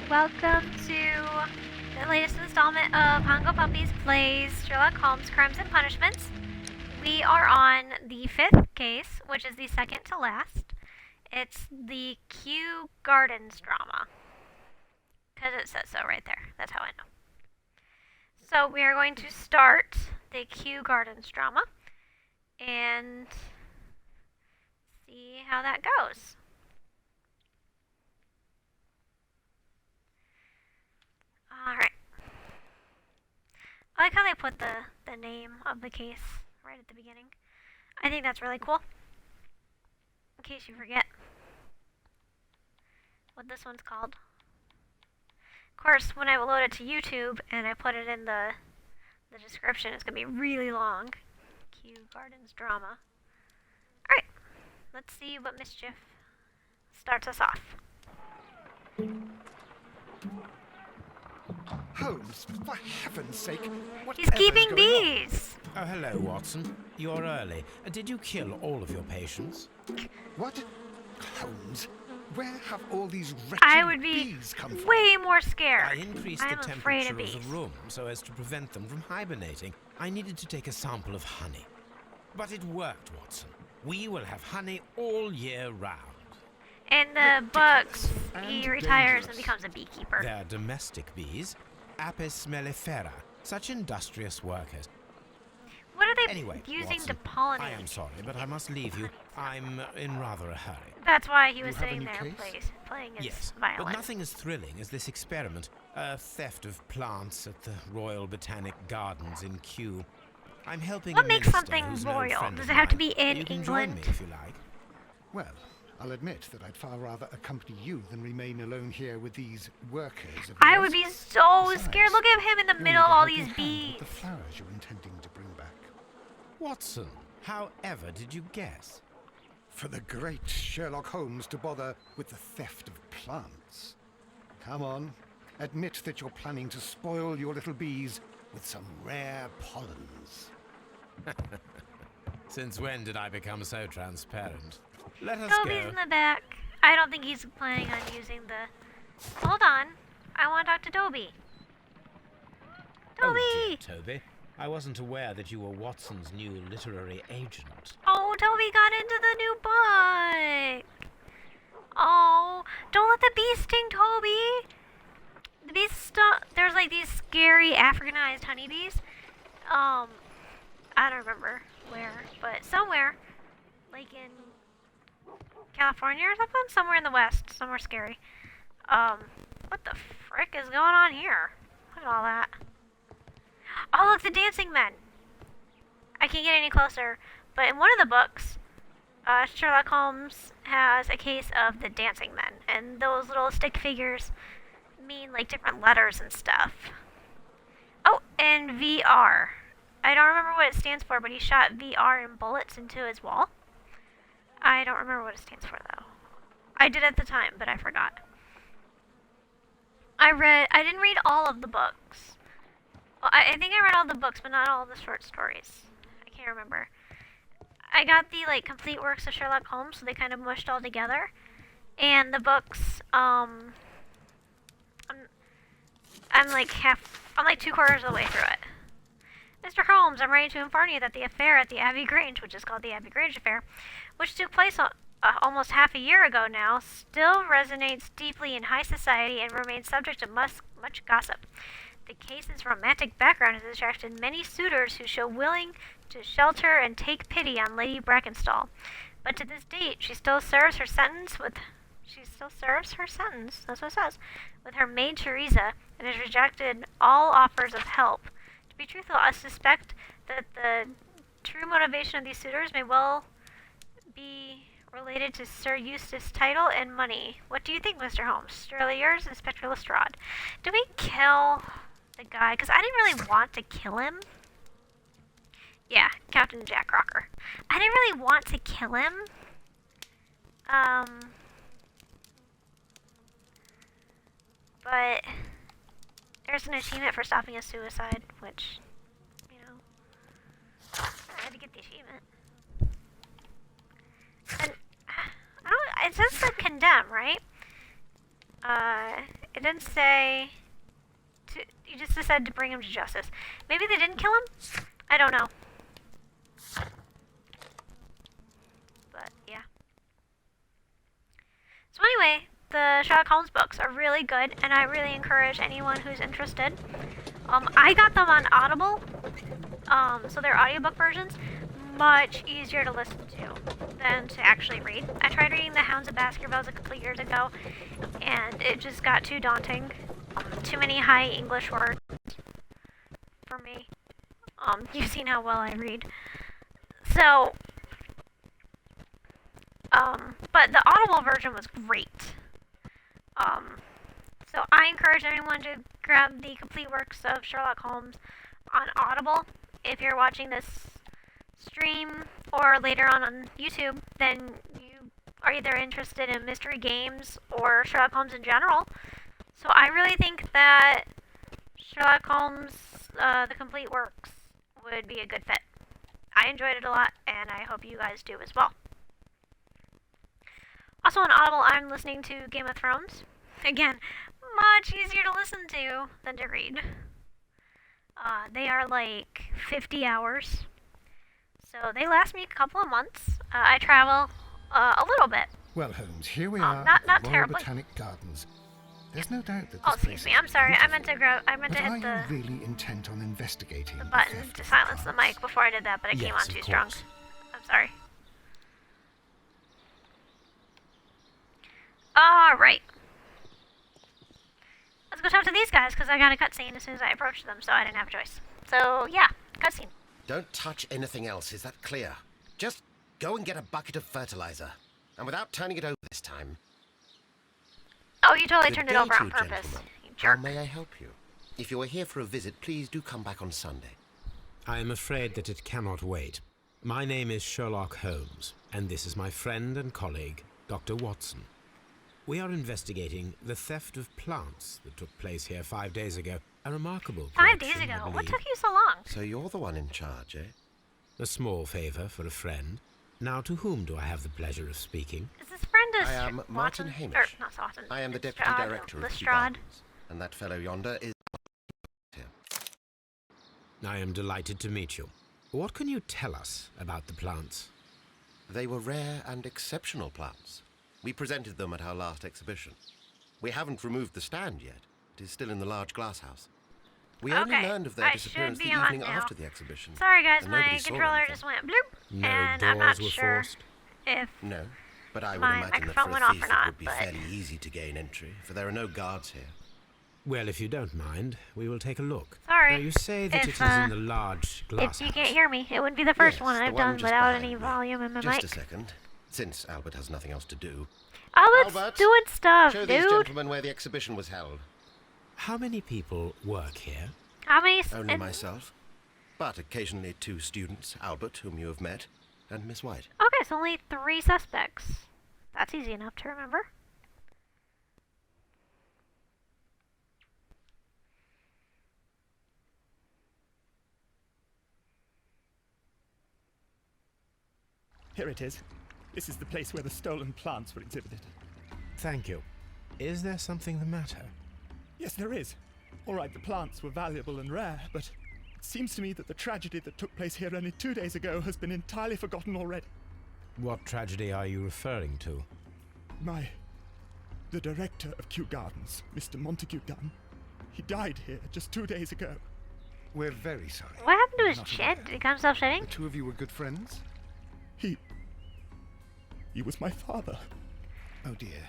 Welcome to the latest installment of PongoPuppies Plays Sherlock Holmes Crimes and Punishments. We are on the fifth case, which is the second to last. It's the Kew Gardens drama. Because it says so right there. That's how I know. So we are going to start the Kew Gardens drama and see how that goes. Alright. I like how they put the name of the case right at the beginning. I think that's really cool. In case you forget what this one's called. Of course, when I load it to YouTube and I put it in the description, it's going to be really long. Kew Gardens drama. Alright. Let's see what mischief starts us off. Holmes, for heaven's sake, He's keeping bees! Oh, hello, Watson. You're early. Did you kill all of your patients? What? Holmes, where have all these I wretched would be bees come from? way more scared. I increased I'm the afraid temperature of of bees. the room so as to prevent them from hibernating. I needed to take a sample of honey. But it worked, Watson. We will have honey all year round. In the books, he And retires and dangerous. becomes a beekeeper. They're domestic bees, Apis mellifera, such industrious workers. What are they Anyway, using Watson, to pollinate? I am sorry, but I must leave you. I'm in rather a hurry. That's why he was You have sitting any there case? playing his Yes, violin. but nothing as thrilling as this experiment. A theft of plants at the Royal Botanic Gardens in Kew. I'm helping What a makes minister something who's an old royal? friend Does of it have to mine. be in You can join me England? if you like. Well, I'll admit that I'd far rather accompany you than remain alone here with these workers of I yours. would be so Besides, scared. Look at him in the you'll middle of need a all helping these hand bees. with the flowers you're intending to bring back. Watson, however did you guess? For the great Sherlock Holmes to bother with the theft of plants. Come on, admit that you're planning to spoil your little bees with some rare pollens. Since when did I become so transparent? Let us Toby's go. in the back. I don't think he's planning on using the... Hold on. I want to talk to Toby. Toby! Oh, dear, Toby. I wasn't aware that you were Watson's new literary agent. Oh, Toby got into the new book. Oh, don't let the bees sting, Toby. The bees there's like these scary Africanized honeybees. I don't remember where, but somewhere, like in California or something, somewhere in the West, somewhere scary. What the frick is going on here? Look at all that. Oh, look, the dancing men. I can't get any closer, but in one of the books, Sherlock Holmes has a case of the dancing men, and those little stick figures mean like different letters and stuff. Oh, and VR. I don't remember what it stands for, but he shot VR and bullets into his wall. I don't remember what it stands for, though. I did at the time, but I forgot. I didn't read all of the books. Well, I think I read all the books, but not all the short stories. I can't remember. I got the, like, complete works of Sherlock Holmes, so they kind of mushed all together. And the books, I'm like 2/4 of the way through it. Mr. Holmes, I'm ready to inform you that the affair at the Abbey Grange, which is called the Abbey Grange Affair, which took place almost half a year ago now, still resonates deeply in high society and remains subject to much gossip. The case's romantic background has attracted many suitors who show willing to shelter and take pity on Lady Brackenstall. But to this date, she still serves her sentence, that's what it says, with her maid Teresa, and has rejected all offers of help. To be truthful, I suspect that the true motivation of these suitors may well be related to Sir Eustace's title and money. What do you think, Mr. Holmes? Surely yours, Inspector Lestrade. Did we kill the guy? Because I didn't really want to kill him. Yeah, Captain Jack Rocker. I didn't really want to kill him. But there's an achievement for stopping a suicide, which, you know, I had to get the achievement. And it says the condemn, right? It didn't say... You just said to bring him to justice. Maybe they didn't kill him? I don't know. But, yeah. So anyway, the Sherlock Holmes books are really good, and I really encourage anyone who's interested. I got them on Audible, so they're audiobook versions. Much easier to listen to than to actually read. I tried reading The Hounds of Baskervilles a couple of years ago, and it just got too daunting. Too many high English words for me. You've seen how well I read. So, but the Audible version was great. So I encourage anyone to grab the complete works of Sherlock Holmes on Audible. If you're watching this stream or later on YouTube, then you are either interested in mystery games or Sherlock Holmes in general. So I really think that Sherlock Holmes, the complete works, would be a good fit. I enjoyed it a lot, and I hope you guys do as well. Also on Audible, I'm listening to Game of Thrones. Again, much easier to listen to than to read. They are like 50 hours. So they last me a couple of months. I travel a little bit. Well, Holmes, here we are not at the Royal terribly. Botanic Gardens. There's no doubt that Oh, this excuse place me. is I'm sorry. I meant beautiful. to hit But the are you really intent on investigating the button theft to of silence the plants? mic before I did that, but it came Yes, on of too strong. course. I'm sorry. Alright. Let's go talk to these guys, because I got a cutscene as soon as I approached them, so I didn't have a choice. So, yeah, cutscene. Don't touch anything else, is that clear? Just go and get a bucket of fertilizer. And without turning it over this time. Oh, you totally Good turned it day over to on you, purpose. gentlemen. You How jerk. may I help you? If you are here for a visit, please do come back on Sunday. I am afraid that it cannot wait. My name is Sherlock Holmes, and this is my friend and colleague, Dr. Watson. We are investigating the theft of plants that took place here 5 days ago. A remarkable 5 days collection, I ago? What believe. took you so long? So you're the one in charge, eh? A small favor for a friend. Now, to whom do I have the pleasure of speaking? Is this friend I am Martin Hamish. Or, not Watson. I am the deputy Lestrade. director of Kew Lestrade. Gardens. And that fellow yonder is here. I am delighted to meet you. What can you tell us about the plants? They were rare and exceptional plants. We presented them at our last exhibition. We haven't removed the stand yet. It is still in the large glass house. We only Okay, learned of their I disappearance should the be on evening now. after the exhibition. Sorry guys, and my nobody saw controller anything. just went bloop, No and doors I'm not were sure forced? if... No, but I would My imagine that microphone for went a off thief or it not, would be but- fairly easy to gain entry, for there are no guards here. Well, if you don't mind, we will take a look. Sorry. Now, you say that If, it is in the large glass If you can't house. hear me, it wouldn't be the first Yes, one the I've one done just without behind any me. volume in my Just mic. a second, since Albert has nothing else to do. Albert's Albert, doing stuff, Show these dude. gentlemen where the exhibition was held. How many people work here? How many... Only myself. But occasionally 2 students, Albert, whom you have met, and Miss White. Okay, so only 3 suspects. That's easy enough to remember. Here it is. This is the place where the stolen plants were exhibited. Thank you. Is there something the matter? Yes, there is. All right, the plants were valuable and rare, but it seems to me that the tragedy that took place here only 2 days ago has been entirely forgotten already. What tragedy are you referring to? The director of Kew Gardens, Mr. Montague Dunn, he died here just 2 days ago. We're very sorry. What happened to his Not chin? aware. Did he become self-shitting? The 2 of you were good friends? He was my father. Oh dear.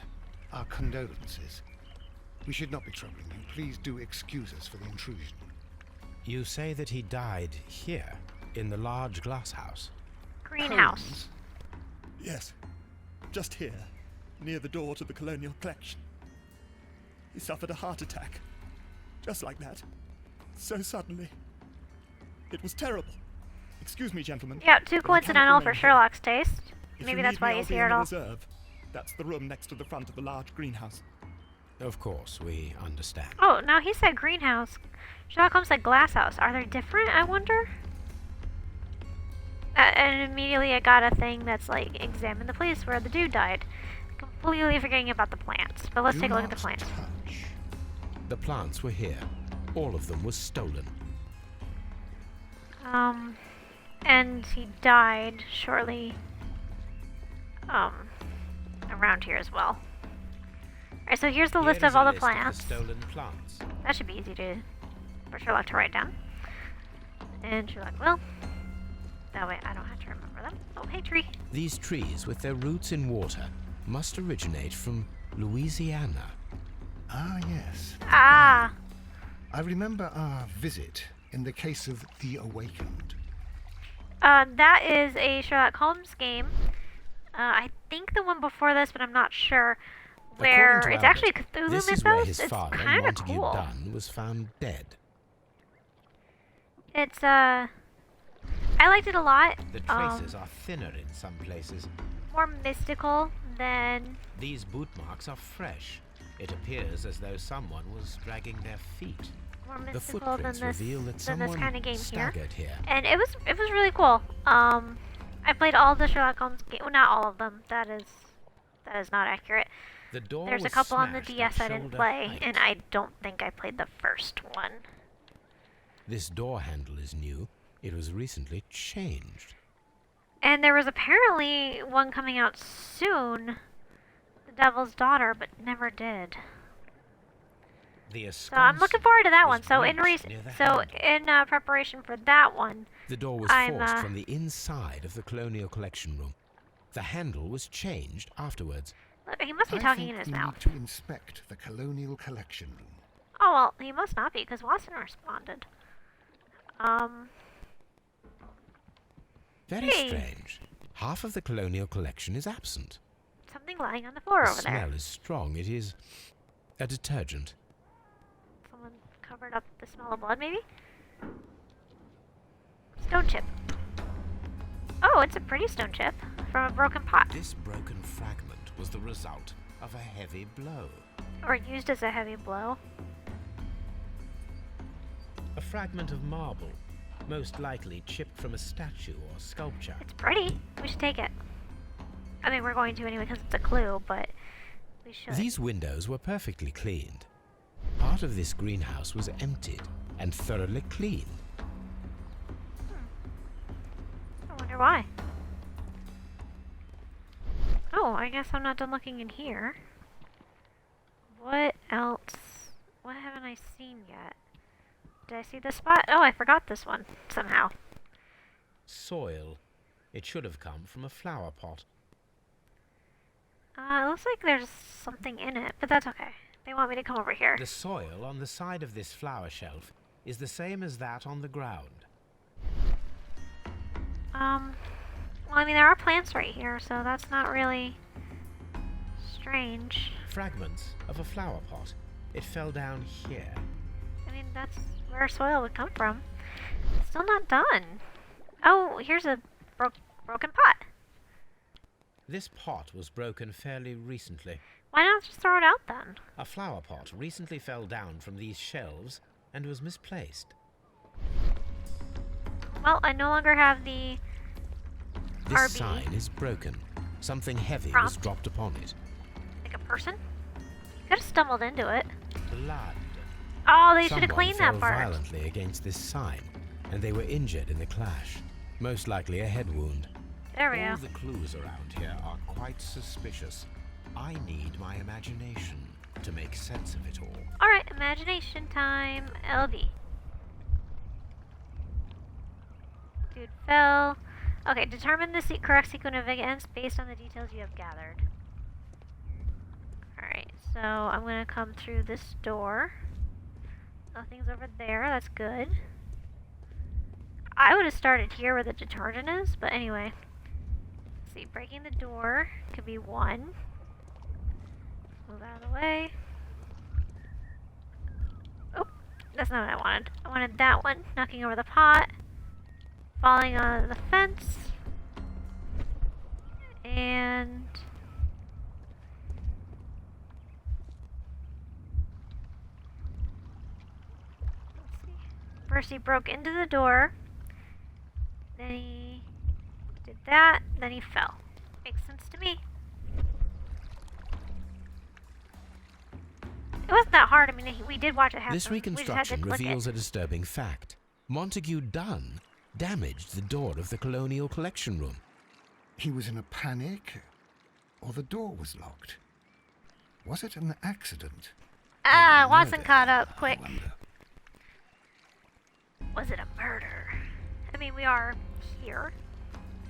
Our condolences. We should not be troubling you. Please do excuse us for the intrusion. You say that he died here, in the large glass house. Greenhouse. Holmes, Yes, just here, near the door to the colonial collection. He suffered a heart attack. Just like that. So suddenly. It was terrible. Excuse me, gentlemen. Yeah, too but I cannot coincidental for remain here. Sherlock's taste. If Maybe you that's need why me, he's I'll be here in at the all. reserve. That's the room next to the front of the large greenhouse. Of course, we understand. Oh, now he said greenhouse. Sherlock Holmes said glass house. Are they different, I wonder? And immediately I got a thing that's like, examine the place where the dude died. Completely forgetting about the plants. But let's do take a look at the not plants. touch. The plants were here. All of them was stolen. And he died shortly, around here as well. Alright, so here's the list Here of is all a the list of plants. stolen plants. That should be easy for Sherlock to write down. And Sherlock will. That way I don't have to remember them. Oh, hey tree. These trees, with their roots in water, must originate from Louisiana. Ah, yes. Ah! I remember our visit in the case of The Awakened. That is a Sherlock Holmes game. I think the one before this, but I'm not sure. Where According to it's Albert, actually Cthulhu this mythos. is where his It's father, kind of Montague cool. Dunn, was found dead. It's I liked it a lot. The traces are thinner in some places. More mystical than. These boot marks are fresh. It appears as though someone was dragging their feet. More The mystical footprints than this, reveal that than this someone kind of game here. staggered here. And it was really cool. I played all the Sherlock Holmes games. Well, not all of them. That is not accurate. The door There's a was couple on the smashed DS at I didn't shoulder play, height. and I don't think I played the first one. This door handle is new. It was recently changed. And there was apparently one coming out soon, The Devil's Daughter, but never did. The So I'm looking forward to that one. was So in breached near the handle. preparation for that one, The door was I'm, forced from the inside of the Colonial Collection Room. The handle was changed afterwards. look, he must be I talking think in his we mouth. need to inspect the Colonial Collection Room. Oh well, he must not be because Watson responded. Very Hey. strange. Half of the Colonial Collection is absent. Something lying on the floor The over there. smell is strong. It is a detergent. Someone covered up the smell of blood, maybe? Stone chip. Oh, it's a pretty stone chip from a broken pot. This broken fragment was the result of a heavy blow. Or used as a heavy blow. A fragment of marble, most likely chipped from a statue or sculpture. It's pretty. We should take it. I mean, we're going to anyway because it's a clue, but we should. These windows were perfectly cleaned. Part of this greenhouse was emptied and thoroughly cleaned. I wonder why. Oh, I guess I'm not done looking in here. What else? What haven't I seen yet? Did I see this spot? Oh, I forgot this one somehow. Soil. It should have come from a flower pot. It looks like there's something in it, but that's okay. They want me to come over here. The soil on the side of this flower shelf is the same as that on the ground. Well, I mean, there are plants right here, so that's not really strange. Fragments of a flower pot. It fell down here. I mean, that's where soil would come from. It's still not done. Oh, here's a broken pot. This pot was broken fairly recently. Why not just throw it out then? A flower pot recently fell down from these shelves and was misplaced. Well, I no longer have the This RB. sign is broken. Something heavy was Prompt. dropped upon it. Like a person? You could have stumbled into it. Blood. Oh, they should have Someone cleaned fell that part. violently against this sign, and they were injured in the clash. Most likely a head wound. There we All go. the clues around here are quite suspicious. I need my imagination to make sense of it all. Alright, imagination time. LB. Dude fell. Okay, determine the correct sequence of events based on the details you have gathered. Alright, so I'm gonna come through this door. Nothing's over there, that's good. I would have started here where the detergent is, but anyway. Let's see, breaking the door could be one. Move out of the way. Oh, that's not what I wanted. I wanted that one. Knocking over the pot. Falling on the fence. And... let's see. First he broke into the door. Then he did that. Then he fell. Makes sense to me. It wasn't that hard. I mean, we did watch it happen. This We just had to reconstruction click reveals it. a disturbing fact. Montague Dunn damaged the door of the Colonial Collection Room. He was in a panic, or the door was locked. Was it an accident? Ah, Or Watson murder, caught up I quick. wonder? Was it a murder? I mean, we are here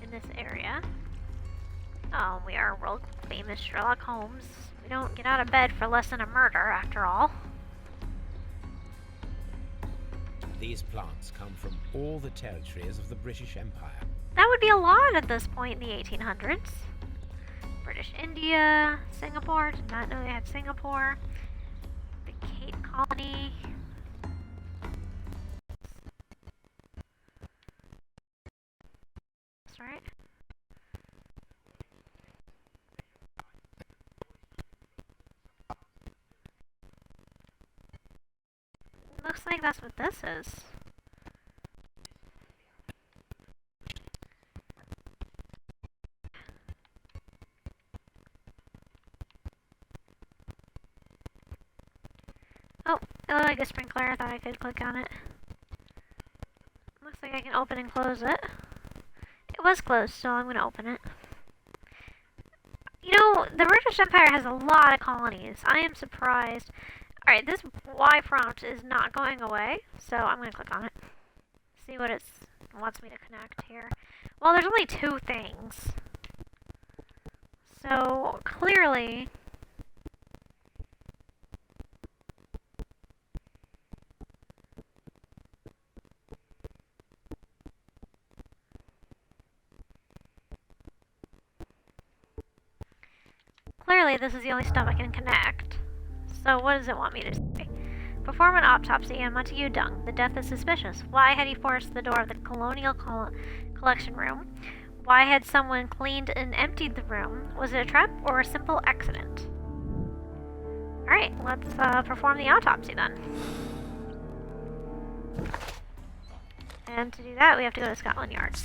in this area. We are world famous Sherlock Holmes. We don't get out of bed for less than a murder, after all. These plants come from all the territories of the British Empire. That would be a lot at this point in the 1800s. British India, Singapore. Did not know they had Singapore. The Cape Colony. That's right. Looks like that's what this is. Oh, it looked like a sprinkler. I thought I could click on it. Looks like I can open and close it. It was closed, so I'm going to open it. You know, the British Empire has a lot of colonies. I am surprised. Alright, this Y prompt is not going away, so I'm going to click on it. See what it wants me to connect here. Well, there's only 2 things. So, clearly... Clearly, this is the only stuff I can connect. So, what does it want me to say? Perform an autopsy on Montague Dunn. The death is suspicious. Why had he forced the door of the Colonial Collection Room? Why had someone cleaned and emptied the room? Was it a trap or a simple accident? Alright, let's perform the autopsy then. And to do that, we have to go to Scotland Yard.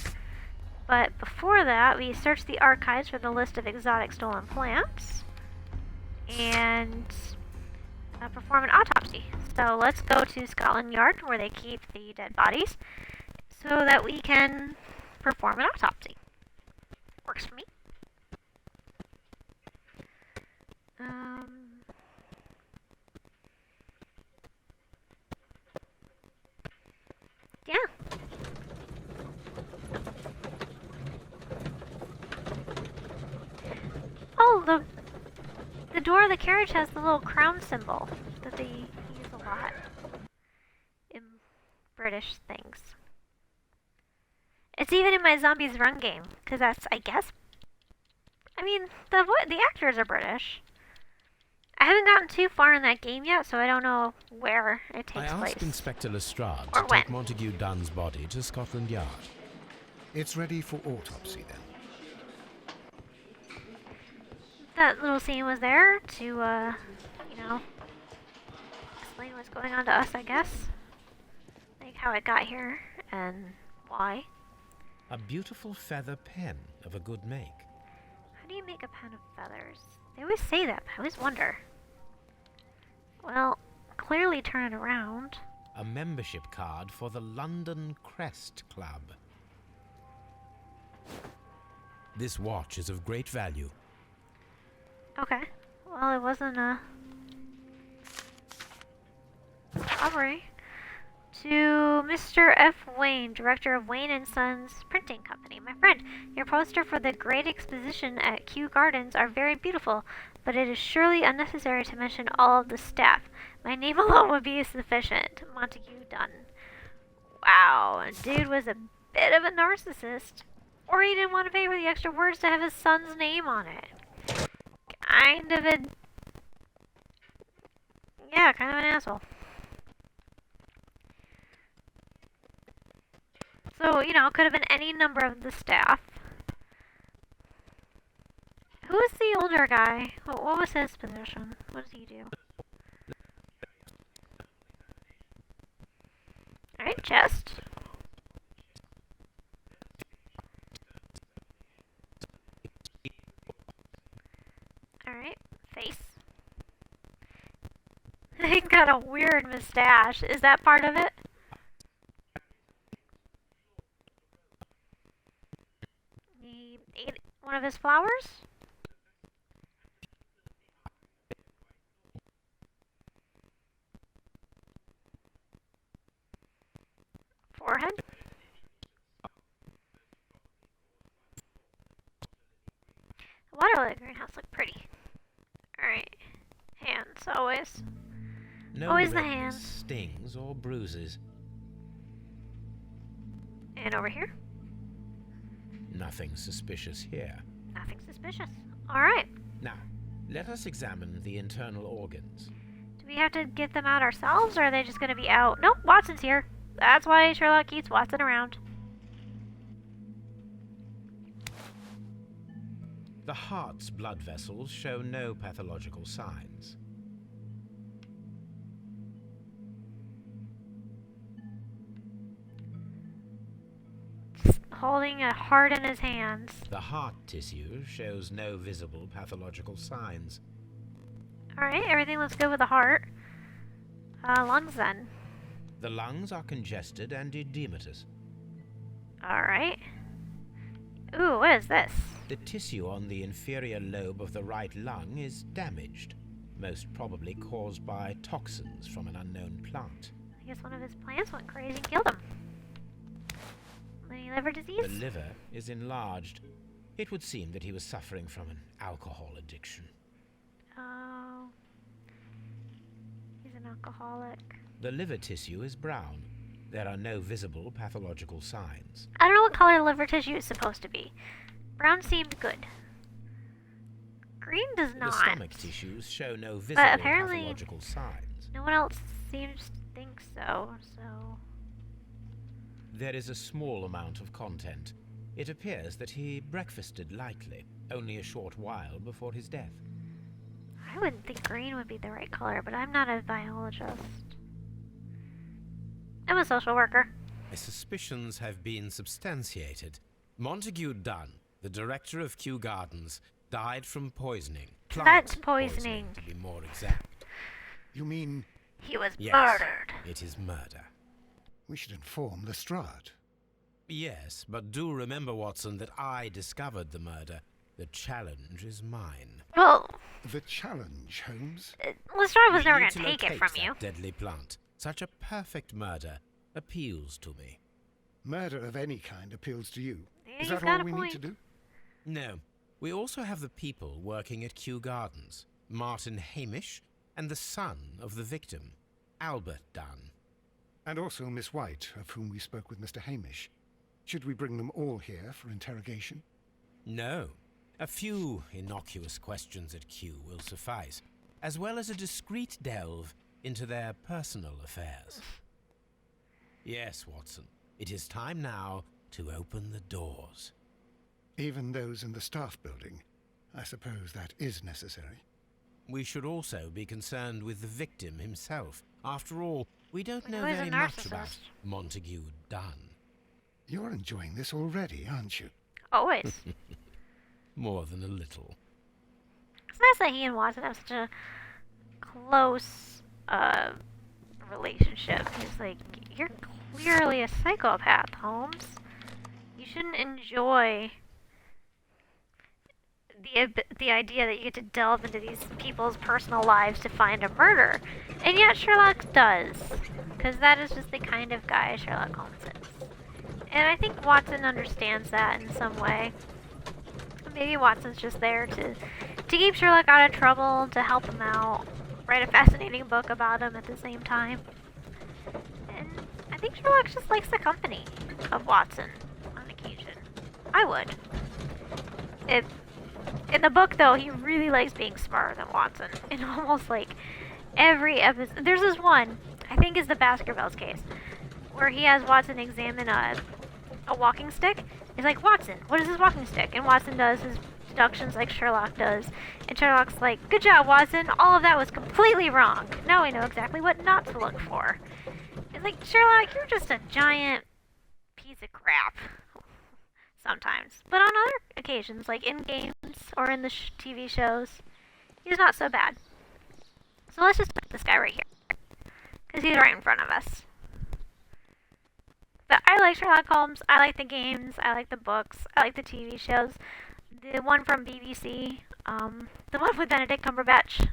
But before that, we search the archives for the list of exotic stolen plants and perform an autopsy. So let's go to Scotland Yard where they keep the dead bodies so that we can perform an autopsy. Works for me. Yeah. Oh, the door of the carriage has the little crown symbol that they use a lot in British things. It's even in my Zombies Run game, because that's, I guess... I mean, the actors are British. I haven't gotten too far in that game yet, so I don't know where it takes I place. asked Inspector Lestrade Or to when. take Montague Dunn's body to Scotland Yard. It's ready for autopsy then. That little scene was there to, you know, explain what's going on to us, I guess. Like how it got here and why. A beautiful feather pen of a good make. How do you make a pen of feathers? They always say that, but I always wonder. Well, clearly turn it around. A membership card for the London Crest Club. This watch is of great value. Okay. Well, it wasn't a robbery. To Mr. F. Wayne, director of Wayne & Sons Printing Company. My friend, your poster for the Great Exposition at Kew Gardens are very beautiful, but it is surely unnecessary to mention all of the staff. My name alone would be sufficient. Montague Dunn. Wow, dude was a bit of a narcissist. Or he didn't want to pay for the extra words to have his son's name on it. Kind of an asshole. So, you know, could have been any number of the staff. Who was the older guy? What was his position? What does he do? Alright, chest. Alright, face. He's got a weird mustache. Is that part of it? He ate one of his flowers? Forehead? The water lily greenhouse look pretty. Alright. Hands, always. No Always the redness, hands. stings or bruises. And over here? Nothing suspicious here. Nothing suspicious. Alright. Now, let us examine the internal organs. Do we have to get them out ourselves, or are they just going to be out? Nope, Watson's here. That's why Sherlock keeps Watson around. The heart's blood vessels show no pathological signs. Just holding a heart in his hands. The heart tissue shows no visible pathological signs. Alright, everything looks good with the heart. Lungs then. The lungs are congested and edematous. Alright. Ooh, what is this? The tissue on the inferior lobe of the right lung is damaged, most probably caused by toxins from an unknown plant. I guess one of his plants went crazy and killed him. Any liver disease? The liver is enlarged. It would seem that he was suffering from an alcohol addiction. Oh. He's an alcoholic. The liver tissue is brown. There are no visible pathological signs. I don't know what color liver tissue is supposed to be. Brown seemed good. Green does not. The stomach tissues show no visible apparently pathological signs. No one else seems to think so, There is a small amount of content. It appears that he breakfasted lightly, only a short while before his death. I wouldn't think green would be the right color, but I'm not a biologist. I'm a social worker. My suspicions have been substantiated. Montague Dunn, the director of Kew Gardens, died from poisoning. Plant That's poisoning. To be more exact. You mean He was Yes, murdered. it is murder. we should inform Lestrade? Yes, but do remember, Watson, that I discovered the murder. The challenge is mine. Well, The challenge, Holmes? Lestrade was We never need going to to take it locate from that you. deadly plant. Such a perfect murder appeals to me. Murder of any kind appeals to you. Yeah, Is he's that got all a we need to point. do? No, we also have the people working at Kew Gardens. Martin Hamish and the son of the victim, Albert Dunn. And also Miss White, of whom we spoke with Mr. Hamish. Should we bring them all here for interrogation? No, a few innocuous questions at Kew will suffice, as well as a discreet delve into their personal affairs. Yes, Watson, it is time now to open the doors. Even those in the staff building. I suppose that is necessary. We should also be concerned with the victim himself. After all, we don't We know know he's a very much about narcissist. Montague Dunn. You're enjoying this already, aren't you? Always. More than a little. It's nice that he and Watson have such a close relationship. He's like, you're clearly a psychopath, Holmes. You shouldn't enjoy the idea that you get to delve into these people's personal lives to find a murder. And yet Sherlock does. Because that is just the kind of guy Sherlock Holmes is. And I think Watson understands that in some way. Maybe Watson's just there to keep Sherlock out of trouble, to help him out, write a fascinating book about him at the same time. And I think Sherlock just likes the company of Watson on occasion. I would. In the book, though, he really likes being smarter than Watson. In almost like every episode. There's this one, I think is the Baskervilles case, where he has Watson examine a walking stick. He's like, Watson, what is this walking stick? And Watson does his deductions like Sherlock does. And Sherlock's like, good job, Watson. All of that was completely wrong. Now I know exactly what not to look for. It's like, Sherlock, you're just a giant piece of crap. Sometimes. But on other occasions, like in games or in the TV shows, he's not so bad. So let's just put this guy right here, because he's right in front of us. But I like Sherlock Holmes, I like the games, I like the books, I like the TV shows. The one from BBC, the one with Benedict Cumberbatch,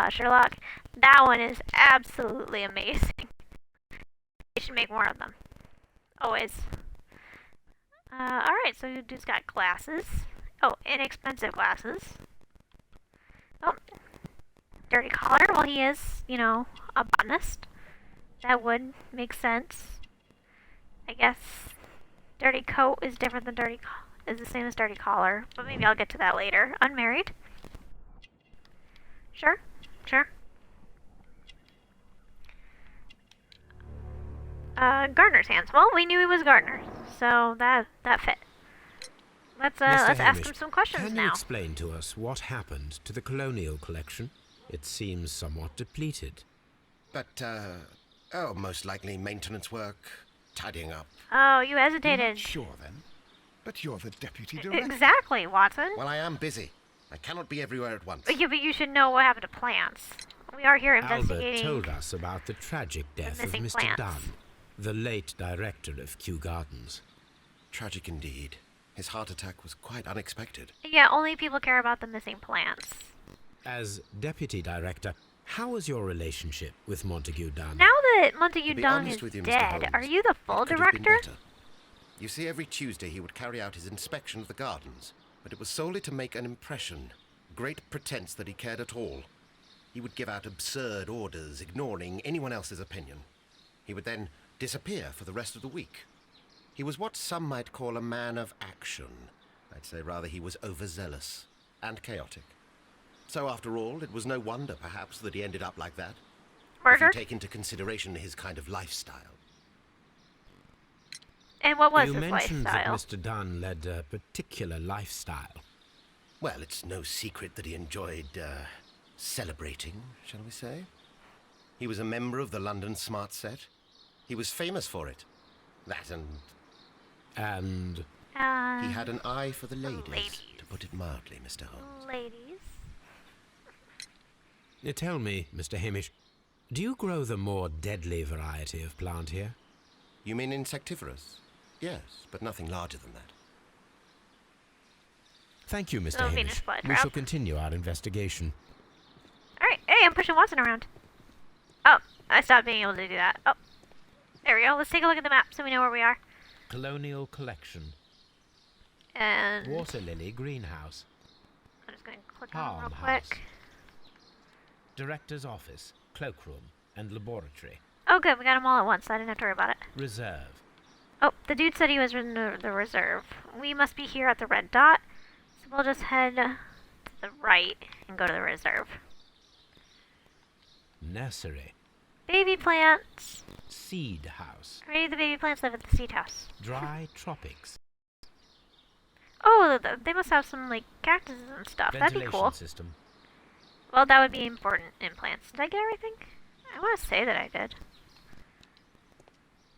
Sherlock, that one is absolutely amazing. They should make more of them. Always. Alright, so dude's got glasses. Oh, inexpensive glasses. Oh, dirty collar. Well, he is, you know, a botanist. That would make sense. I guess dirty coat is different than is the same as dirty collar, but maybe I'll get to that later. Unmarried. Sure, sure. Gardener's hands. Well, we knew he was Gardner, so that fit. Let's ask Hamish, him some questions can now. you explain to us what happened to the colonial collection? It seems somewhat depleted. But, most likely maintenance work, tidying up. Oh, you You're hesitated. not sure then? But you're the deputy director. Exactly, Watson. Well, I am busy. I cannot be everywhere at once. Yeah, but you should know what happened to plants. We are here Albert investigating. told us about the tragic death of missing Mr. plants. Dunn, the late director of Kew Gardens. Tragic indeed. His heart attack was quite unexpected. Yeah, only people care about the missing plants. As deputy director, how was your relationship with Montague Dunn? Now that Montague To be Dung honest is with you, Mr. dead, Holmes, are you the it full could have been director? better. You see, every Tuesday he would carry out his inspection of the gardens, but it was solely to make an impression. Great pretense that he cared at all. He would give out absurd orders, ignoring anyone else's opinion. He would then disappear for the rest of the week. He was what some might call a man of action. I'd say rather he was overzealous and chaotic. So after all, it was no wonder, perhaps, that he ended up like that. If Murder? you take into consideration his kind of lifestyle. And what was you his mentioned that lifestyle? Mr. Dunn led a particular lifestyle. Well, it's no secret that he enjoyed, celebrating, shall we say. He was a member of the London Smart Set. He was famous for it. That and he had an eye for the ladies, to put it mildly, Mr. Holmes. Ladies. Tell me, Mr. Hamish, do you grow the more deadly variety of plant here? You mean insectivorous? Yes, but nothing larger than that. Thank you, Mr. Oh, Hamish. Venus flytrap. We shall continue our investigation. Alright, hey, I'm pushing Watson around. Oh, I stopped being able to do that. Oh, there we go. Let's take a look at the map so we know where we are. Colonial Collection. And Water Lily Greenhouse. I'm just going to click on it real Farmhouse. quick. Director's Office, Cloakroom, and Laboratory. Oh, good. We got them all at once, so I didn't have to worry about it. Reserve. Oh, the dude said he was in the reserve. We must be here at the red dot, so we'll just head to the right and go to the reserve. Nursery. Baby plants. Seed House. Already the baby plants live at the seed house. Dry Tropics. Oh, they must have some, like, cactuses and stuff. That'd be Ventilation cool. System. Well, that would be important in plants. Did I get everything? I want to say that I did.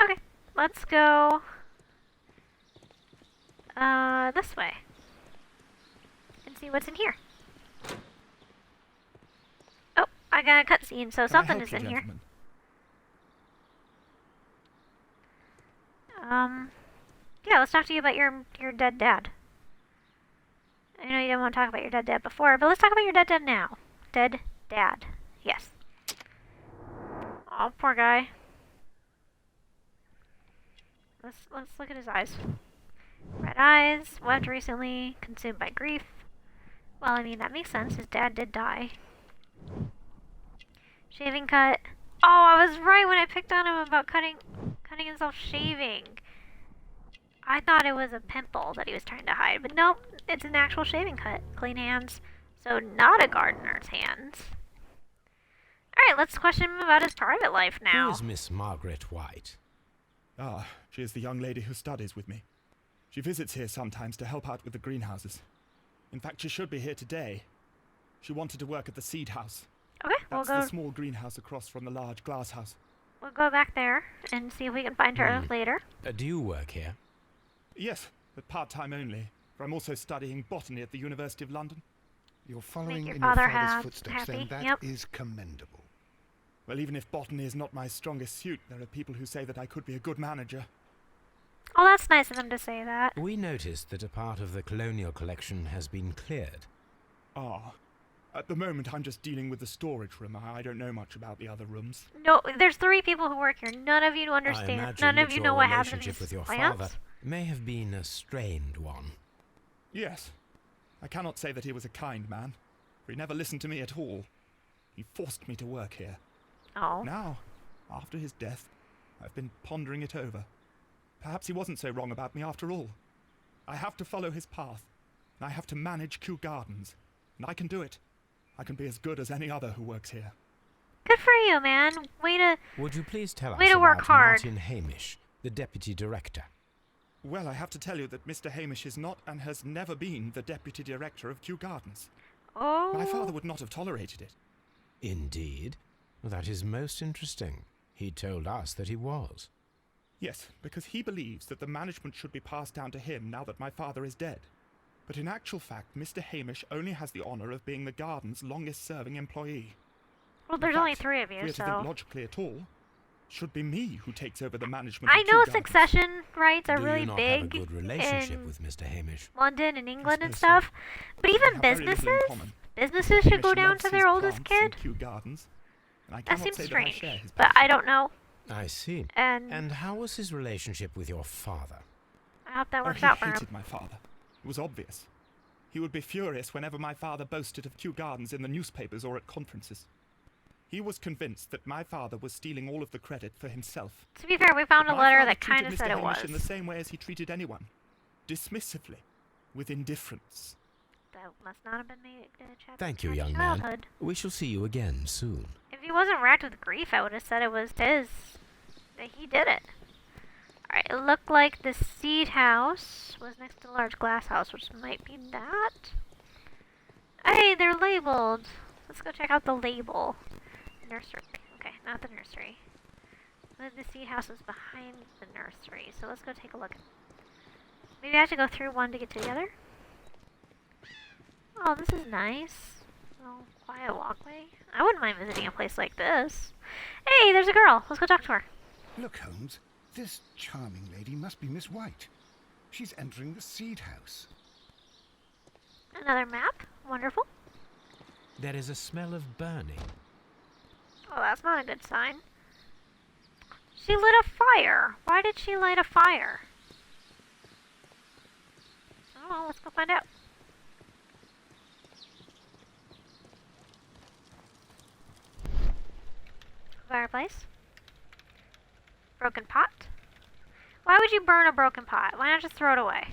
Okay, let's go this way and see what's in here. Oh, I got a cutscene, so Can I something help is you, in here. gentlemen? Yeah, let's talk to you about your dead dad. I know you didn't want to talk about your dead dad before, but let's talk about your dead dad now. Dead dad. Yes. Oh, poor guy. Let's look at his eyes. Red eyes, wept recently, consumed by grief. Well, I mean, that makes sense. His dad did die. Shaving cut. Oh, I was right when I picked on him about cutting himself shaving. I thought it was a pimple that he was trying to hide, but nope, it's an actual shaving cut. Clean hands. So not a gardener's hands. Alright, let's question him about his private life Who now. is Miss Margaret White? Ah, she is the young lady who studies with me. She visits here sometimes to help out with the greenhouses. In fact, she should be here today. She wanted to work at the seed house. Okay, That's the small greenhouse across from the large glass house. we'll go back there and see if we can find her later. Do you work here? Yes, but part-time only, for I'm also studying botany at the University of London. You're following your in your father father's footsteps, happy. then that is Yep. commendable. Well, even if botany is not my strongest suit, there are people who say that I could be a good manager. Oh, that's nice of them to say that. We noticed that a part of the colonial collection has been cleared. Ah. At the moment, I'm just dealing with the storage room. I don't know much about the other rooms. No, there's 3 people who work here. None of you I understand. imagine None of that you your know what happened to relationship these with your plants. father may have been a strained one. Yes. I cannot say that he was a kind man, for he never listened to me at all. He forced me to work here. Oh. Now, after his death, I've been pondering it over. Perhaps he wasn't so wrong about me after all. I have to follow his path, and I have to manage Kew Gardens, and I can do it. I can be as good as any other who works here. Good for you, man. Way to... Would you please tell us Way to work about hard. Martin Hamish, the deputy director? Well, I have to tell you that Mr. Hamish is not and has never been the deputy director of Kew Gardens. Oh. My father would not have tolerated it. Indeed. That is most interesting. He told us that he was. Yes, because he believes that the management should be passed down to him now that my father is dead. But in actual fact, Mr. Hamish only has the honour of being the garden's longest-serving employee. Well, there's In only fact, 3 of if you, we are to think so... logically at all, it should be me who takes over the management I of know Kew Gardens. succession rights are Do really you not big have a good relationship in with Mr. Hamish? London and England and suppose so. stuff. But We even have very little in businesses... common. Businesses should go Hamish down loves to his their oldest plants in kid. Kew Gardens, and I That cannot seems say strange. that I share his But passion. I don't know. I see. And And how was his relationship with your father? I hope that works he out for him. hated my father. It was obvious. He would be furious whenever my father boasted of Kew Gardens in the newspapers or at conferences. He was convinced that my father was stealing all of the credit for himself. To be fair, we found a My letter father that kind treated of Mr. said it Hamish was. in the same way as he treated anyone. Dismissively. With indifference. That must not have been made Thank you, happy young man. childhood. We shall see you again soon. If he wasn't racked with grief, I would have said it was his. That he did it. Alright, it looked like the seed house was next to the large glass house, which might be that. Hey, they're labeled. Let's go check out the label. Nursery. Okay, not the nursery. But the seed house is behind the nursery, so let's go take a look. Maybe I have to go through one to get to the other? Oh, this is nice. Oh, quiet walkway. I wouldn't mind visiting a place like this. Hey, there's a girl. Let's go talk to her. Look, Holmes, this charming lady must be Miss White. She's entering the seed house. Another map. Wonderful. There is a smell of burning. Oh, that's not a good sign. She lit a fire. Why did she light a fire? Oh, well, let's go find out. Fireplace. Broken pot. Why would you burn a broken pot? Why not just throw it away?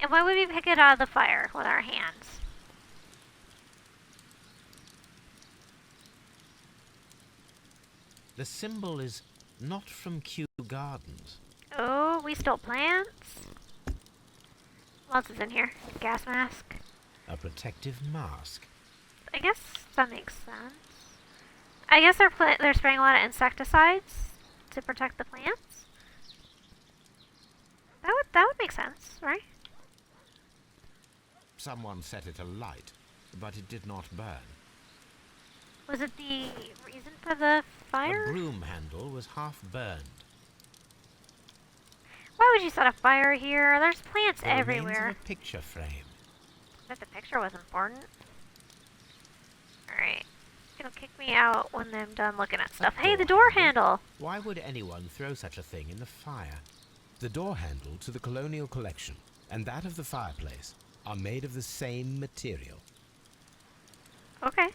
And why would we pick it out of the fire with our hands? The symbol is not from Kew Gardens. Oh, we stole plants. What else is in here? Gas mask. A protective mask. I guess that makes sense. I guess they're spraying a lot of insecticides to protect the plants. That would make sense, right? Someone set it alight, but it did not burn. Was it the reason for the fire? The broom handle was half burned. Why would you set a fire here? There's plants The remains everywhere. of a picture frame. But the picture was important. Alright. It'll kick me out when I'm done looking at stuff. Hey, the door handle! Why would anyone throw such a thing in the fire? The door handle to the colonial collection and that of the fireplace are made of the same material. Okay.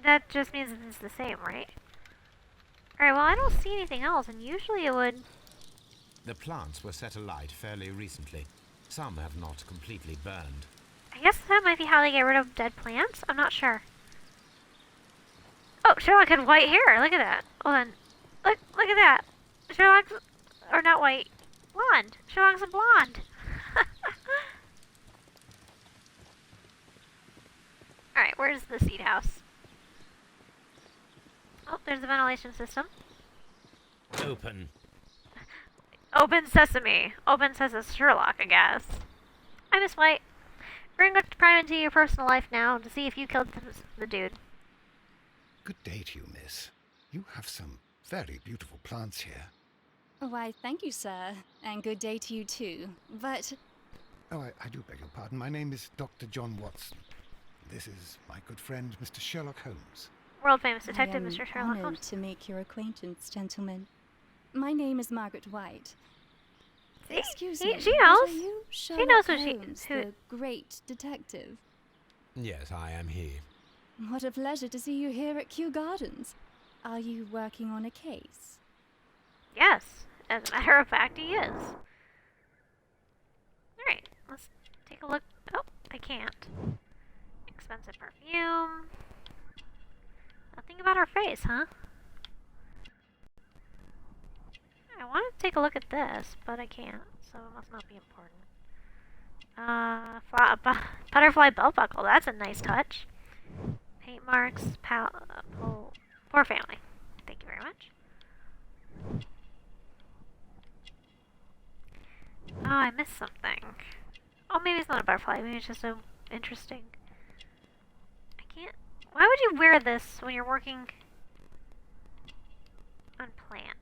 That just means it's the same, right? Alright, well I don't see anything else, and usually it would... The plants were set alight fairly recently. Some have not completely burned. I guess that might be how they get rid of dead plants? I'm not sure. Oh, Sherlock had white hair. Look at that. Hold on. Look at that. Sherlock's... Or not white. Blonde. Sherlock's a blonde. Alright, where's the seed house? Oh, there's the ventilation system. Open. Open sesame. Open says it's Sherlock, I guess. I Miss White. We're going to pry into your personal life now to see if you killed the dude. Good day to you, miss. You have some very beautiful plants here. Why, thank you, sir. And good day to you, too. But Oh, I do beg your pardon. My name is Dr. John Watson. This is my good friend, Mr. Sherlock Holmes. World famous I detective, am Mr. Sherlock honored Holmes. to make your acquaintance, gentlemen. My name is Margaret White. See? Excuse She me. She but knows. Are you She Sherlock knows who Holmes, who. the great detective? Yes, I am he. What a pleasure to see you here at Kew Gardens. Are you working on a case? Yes, as a matter of fact, he is. Alright, let's take a look. Oh, I can't. Expensive perfume. Nothing about her face, huh? I want to take a look at this, but I can't, so it must not be important. Butterfly belt buckle, that's a nice touch. Paint marks, poor family. Thank you very much. Oh, I missed something. Oh, maybe it's not a butterfly. Maybe it's just so interesting. I can't. Why would you wear this when you're working on plants?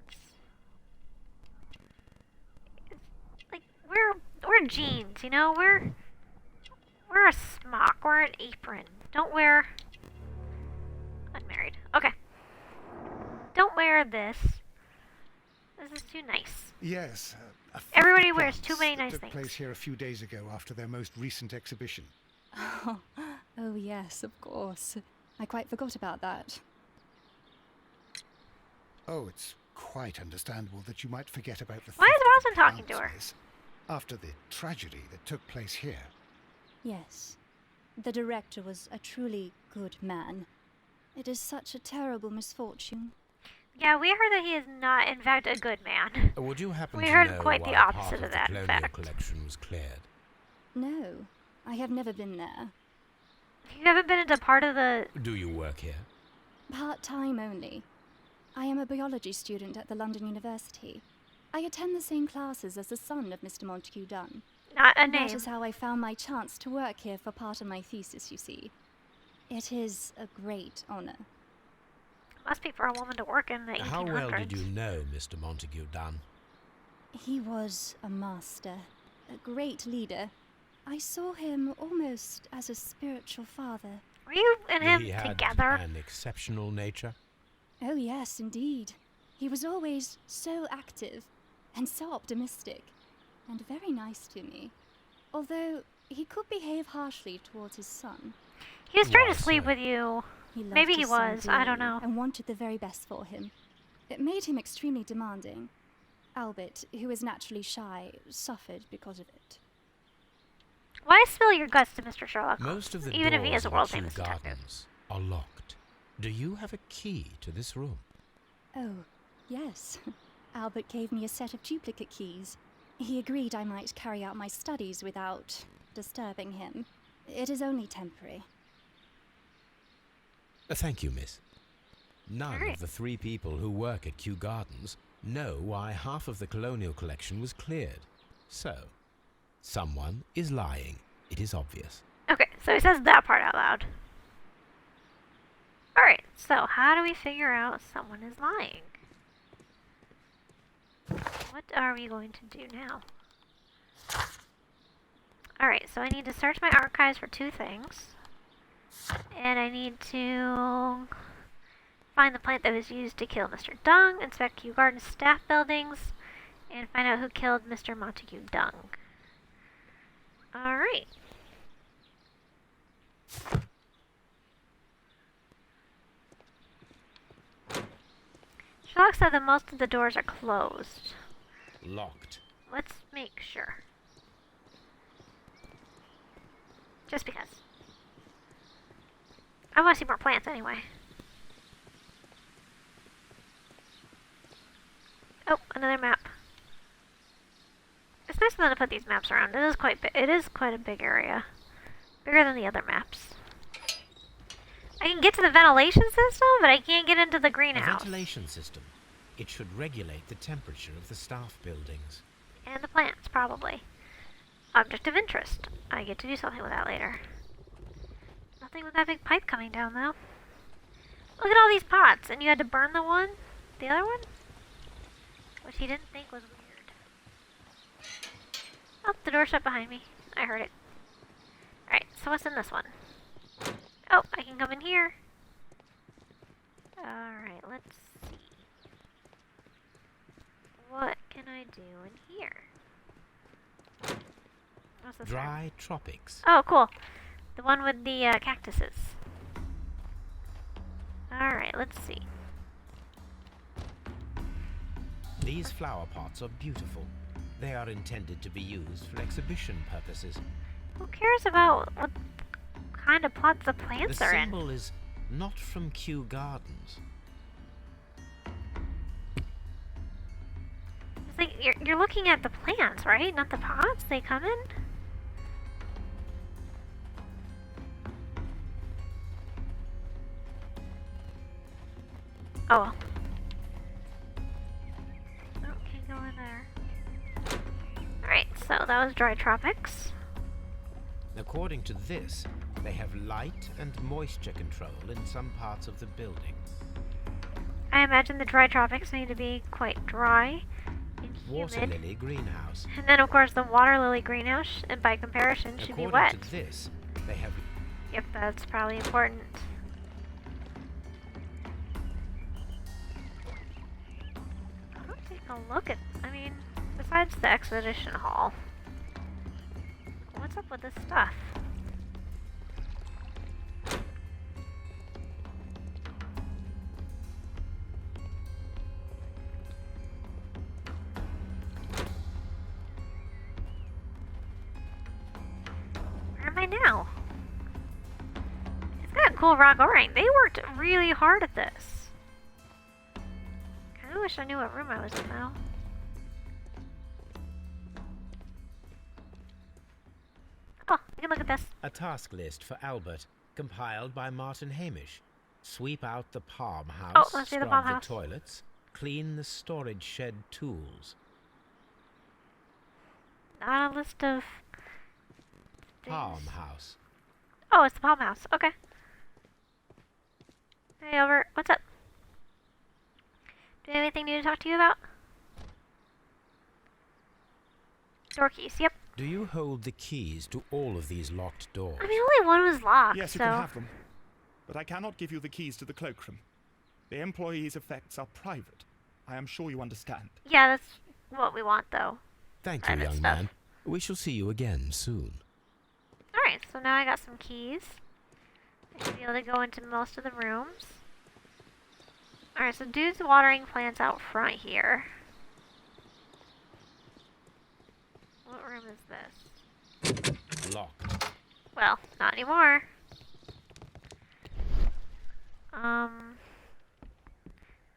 It's like wear jeans, you know. Wear a smock. Wear an apron. Don't wear. Unmarried. Okay. Don't wear this. This is too nice. Yes. A theft Everybody of wears plants too many that nice took things. place here a few days ago after their most recent exhibition. Oh, yes, of course. I quite forgot about that. Oh, it's quite understandable that you might forget about the Why is theft of the Watson talking to plants, her? miss, after the tragedy that took place here. Yes. The director was a truly good man. It is such a terrible misfortune. Yeah, we heard that he is not, in fact, a good man. Would you happen We to heard know quite the why opposite part of of that, the in colonial fact. collection was cleared? No, I have never been there. You haven't been into part of the... Do you work here? Part-time only. I am a biology student at the London University. I attend the same classes as the son of Mr. Montague Dunn. Not a That name. is how I found my chance to work here for part of my thesis, you see. It is a great honor. Must be for a woman to work in the 1800s. How well did you know Mr. Montague Dunn? He was a master, a great leader. I saw him almost as a spiritual father. Were you and him He had together? an exceptional nature. Oh, yes, indeed. He was always so active and so optimistic and very nice to me. Although he could behave harshly towards his son. He was trying Why to sleep so? with you. He loved Maybe he his son was, I don't dearly know. And wanted the very best for him. It made him extremely demanding. Albert, who is naturally shy, suffered because of it. Why spill your guts to Mr. Sherlock Holmes, Most of the even if he doors is a of world Kew famous detective? Gardens are locked. Do you have a key to this room? Oh, yes. Albert gave me a set of duplicate keys. He agreed I might carry out my studies without disturbing him. It is only temporary. Thank you, miss. None Alright. of the 3 people who work at Kew Gardens know why half of the colonial collection was cleared. So, someone is lying. It is obvious. Okay, so he says that part out loud. Alright, so how do we figure out someone is lying? What are we going to do now? Alright, so I need to search my archives for 2 things. And I need to find the plant that was used to kill Mr. Dung, inspect Kew Gardens staff buildings, and find out who killed Mr. Montague Dung. Alright. Sherlock said that most of the doors are closed. Locked. Let's make sure. Just because. I want to see more plants anyway. Oh, another map. It's nice of them to put these maps around. It is quite a big area. Bigger than the other maps. I I can get to the ventilation system, but I can't get into the A greenhouse. ventilation system. It should regulate the temperature of the staff buildings. And the plants, probably. Object of interest. I get to do something with that later. Nothing with that big pipe coming down, though. Look at all these pots, and you had to burn the other one? Which he didn't think was weird. Oh, the door shut behind me. I heard it. Alright, so what's in this one? Oh, I can come in here. Alright, let's see. What can I do in here? What's this one? Dry tropics. Oh, cool. The one with the cactuses. Alright, let's see. These flower pots are beautiful. They are intended to be used for exhibition purposes. Who cares about what kind of pots the plants The are in? symbol is not from Kew Gardens. It's like you're looking at the plants, right? Not the pots they come in? Oh well. Oh, can't go in there. Alright, so that was dry tropics. According to this, they have light and moisture control in some parts of the building. I imagine the dry tropics need to be quite dry and Water humid. lily greenhouse. And then, of course, the water lily greenhouse, and by comparison, should be According wet. to this, they have Yep, that's probably important. I'll take a look at, I mean, besides the expedition hall, what's up with this stuff? Where am I now? It's got a cool rock O-ring. They worked really hard at this. Kinda wish I knew what room I was in now. Oh, I can look at this. a task list for Albert, compiled by Martin Hamish. Sweep out the palm house, Oh, let's see the scrub palm the house. toilets, clean the storage shed tools. Not a list of things. Palm house. Oh, it's the palm house. Okay. Hey, Albert. What's up? Do you have anything new to talk to you about? Door keys. Yep. Do you hold the keys to all of these locked doors? I mean, only one was locked, Yes, you so... can have them. But I cannot give you the keys to the cloakroom. The employees' effects are private. I am sure you understand. Yeah, that's what we want, though. Thank you, private young stuff. man. We shall see you again soon. Alright, so now I got some keys. I should be able to go into most of the rooms. Alright, so dude's watering plants out front here. What room is this? Locked. Well, not anymore.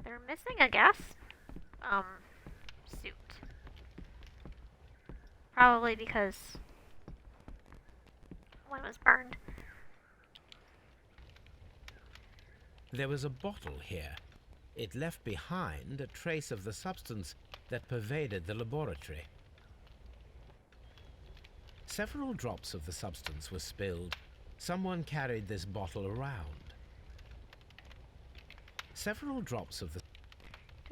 They're missing a gas, suit. Probably because one was burned. There was a bottle here. It left behind a trace of the substance that pervaded the laboratory. Several drops of the substance were spilled. Someone carried this bottle around. Several drops of the... Do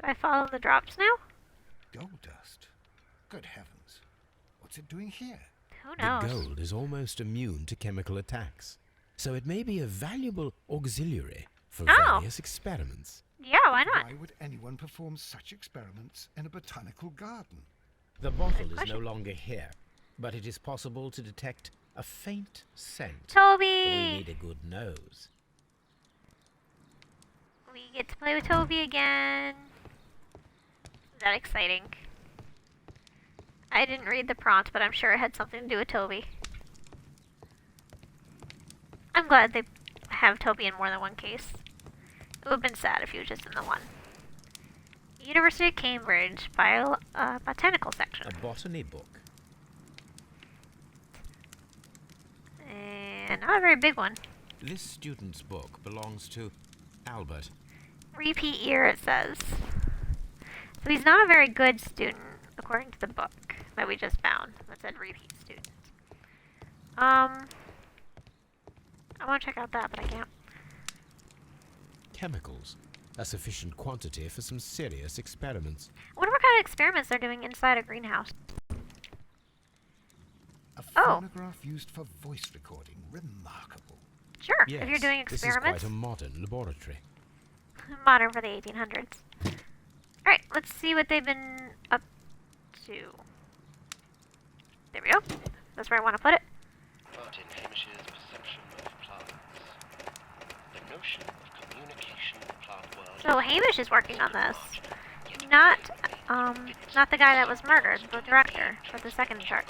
I follow the drops now? Gold dust. Good heavens. What's it doing here? Who The knows? gold is almost immune to chemical attacks, so it may be a valuable auxiliary for Oh. various experiments. Yeah, why not? Why would anyone perform such experiments in a botanical garden? The bottle is no question. longer here, but it is possible to detect a faint scent. Toby! We need a good nose. We get to play with Toby again. Is that exciting? I didn't read the prompt, but I'm sure it had something to do with Toby. I'm glad they have Toby in more than one case. It would have been sad if he was just in the one. University of Cambridge, botanical section. A botany book. And not a very big one. This student's book belongs to Albert. Repeat year, it says. So he's not a very good student, according to the book that we just found. That said repeat student. I want to check out that, but I can't. Chemicals. A sufficient quantity for some serious experiments. I wonder what kind of experiments they're doing inside a greenhouse. A Oh. phonograph used for voice recording. Remarkable. Sure, Yes, if you're doing this is experiments. quite a modern laboratory. Modern for the 1800s. Alright, let's see what they've been up to. There we go. That's where I want to put it. Martin Hamish's perception of plants. The notion of communication in the plant world. So Hamish is working on this. Not the guy that was murdered, the director, but the second in charge.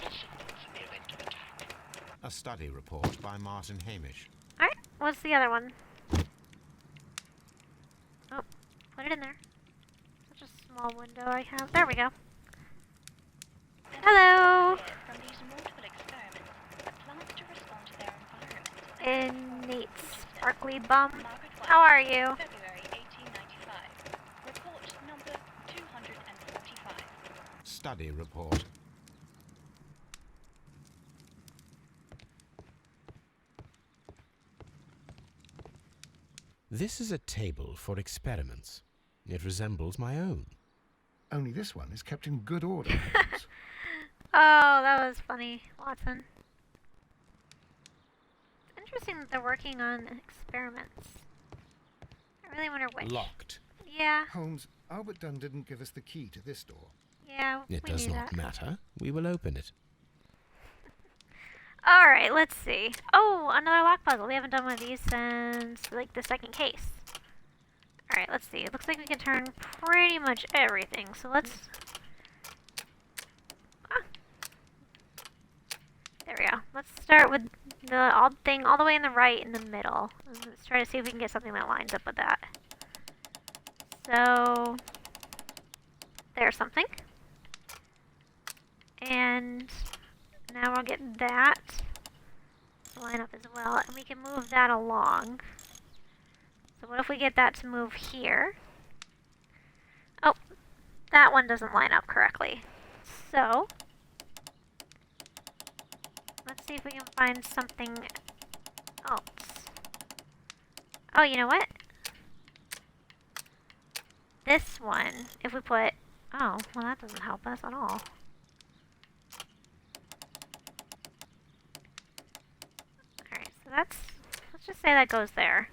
A study report by Martin Hamish. Alright, what's the other one? Oh, put it in there. Such a small window I have. There we go. Hello! From these multiple experiments, the plants to respond to their environment. Innate sparkly bum. Margaret White, How are you? February 1895. Report number 245. Study report. This is a table for experiments. It resembles my own. Only this one is kept in good order. Holmes. Oh, that was funny, Watson. It's interesting that they're working on experiments. I really wonder which. Locked. Yeah, Holmes, Albert Dunn didn't give us the key to this door. yeah, It we does knew not that. matter. We will open it. Alright, let's see. Oh, another lock puzzle. We haven't done one of these since, like, the second case. Alright, let's see. It looks like we can turn pretty much everything, so let's... Ah. There we go. Let's start with the thing all the way in the right in the middle. Let's try to see if we can get something that lines up with that. So... There's something. And... Now we'll get that to line up as well, and we can move that along. So what if we get that to move here? Oh, that one doesn't line up correctly. So, let's see if we can find something else. Oh, you know what? This one, if we put... Oh, well that doesn't help us at all. So let's just say that goes there.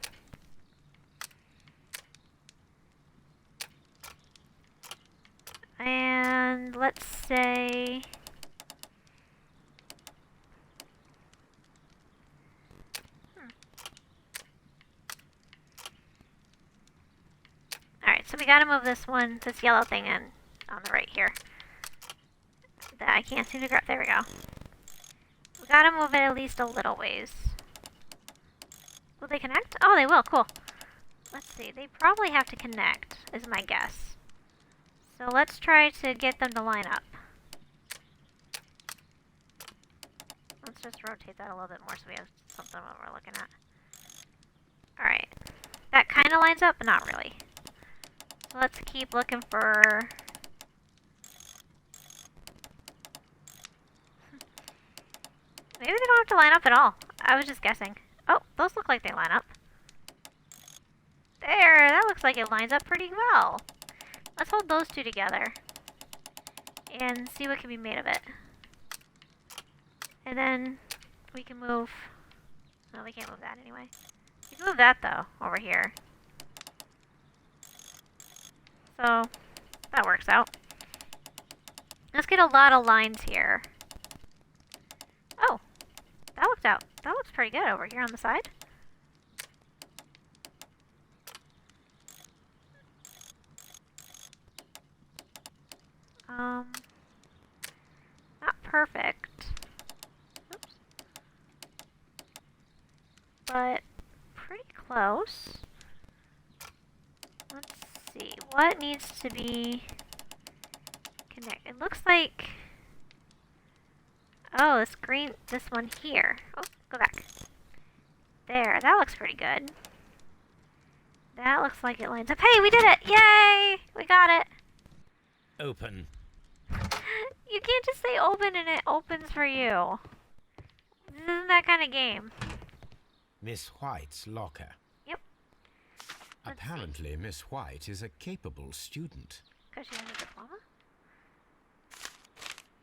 And let's say... Alright, so we gotta move this one, this yellow thing in on the right here. That I can't seem to grab. There we go. We gotta move it at least a little ways. Will they connect? Oh, they will. Cool. Let's see. They probably have to connect, is my guess. So let's try to get them to line up. Let's just rotate that a little bit more so we have something what we're looking at. Alright. That kind of lines up, but not really. So let's keep looking for... Maybe they don't have to line up at all. I was just guessing. Oh, those look like they line up. There, that looks like it lines up pretty well. Let's hold those two together and see what can be made of it. And then we can move... No, we can't move that anyway. We can move that, though, over here. So, that works out. Let's get a lot of lines here. Oh, that worked out. That looks pretty good over here on the side. Not perfect. Oops. But pretty close. Let's see. What needs to be connected? It looks like... Oh, this green, this one here. Oh, go back. There, that looks pretty good. That looks like it lines up. Hey, we did it! Yay! We got it! Open. You can't just say open and it opens for you. This isn't that kind of game. Miss White's locker. Yep. Let's see. Apparently, Miss White is a capable student. Because she has a diploma?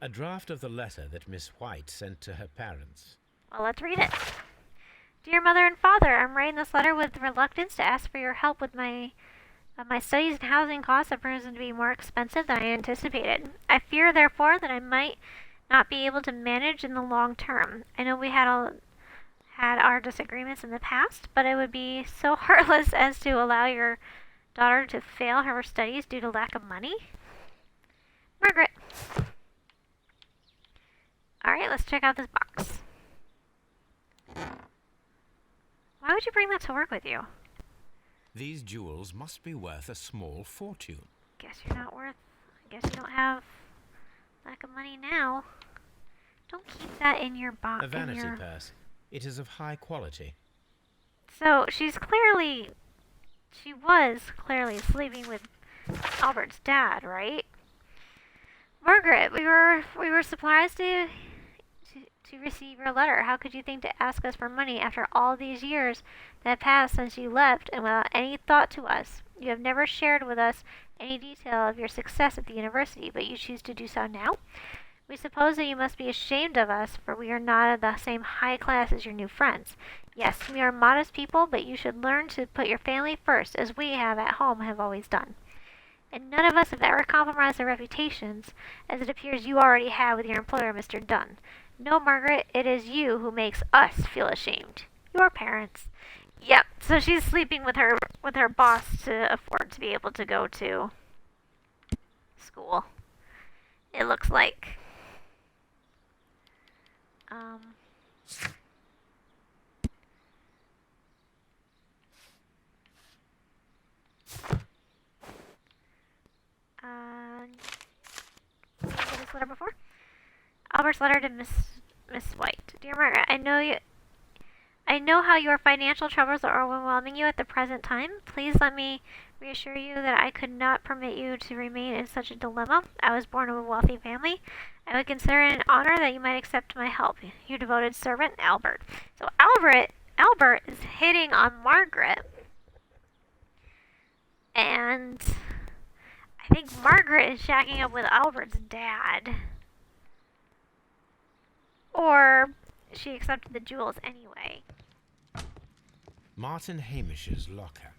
A draft of the letter that Miss White sent to her parents. Well, let's read it. Dear Mother and Father, I'm writing this letter with reluctance to ask for your help with my studies and housing costs have proven to be more expensive than I anticipated. I fear, therefore, that I might not be able to manage in the long term. I know we had our disagreements in the past, but it would be so heartless as to allow your daughter to fail her studies due to lack of money. Margaret. Alright, let's check out this box. Why would you bring that to work with you? These jewels must be worth a small fortune. Guess you're not worth... I guess you don't have lack of money now. Don't keep that in your box. A vanity purse. It is of high quality. So, she was clearly sleeping with Albert's dad, right? Margaret, we were surprised to receive your letter. How could you think to ask us for money after all these years that have passed since you left and without any thought to us? You have never shared with us any detail of your success at the university, but you choose to do so now? We suppose that you must be ashamed of us, for we are not of the same high class as your new friends. Yes, we are modest people, but you should learn to put your family first, as we have at home have always done. And none of us have ever compromised our reputations, as it appears you already have with your employer, Mr. Dunn. No, Margaret, it is you who makes us feel ashamed. Your parents. Yep, so she's sleeping with her boss to afford to be able to go to school. It looks like. Did I get this letter before? Albert's letter to Miss White. Dear Margaret, I know how your financial troubles are overwhelming you at the present time. Please let me reassure you that I could not permit you to remain in such a dilemma. I was born of a wealthy family. I would consider it an honor that you might accept my help. Your devoted servant, Albert. So Albert is hitting on Margaret. And I think Margaret is shacking up with Albert's dad. Or she accepted the jewels anyway. Martin Hamish's locker.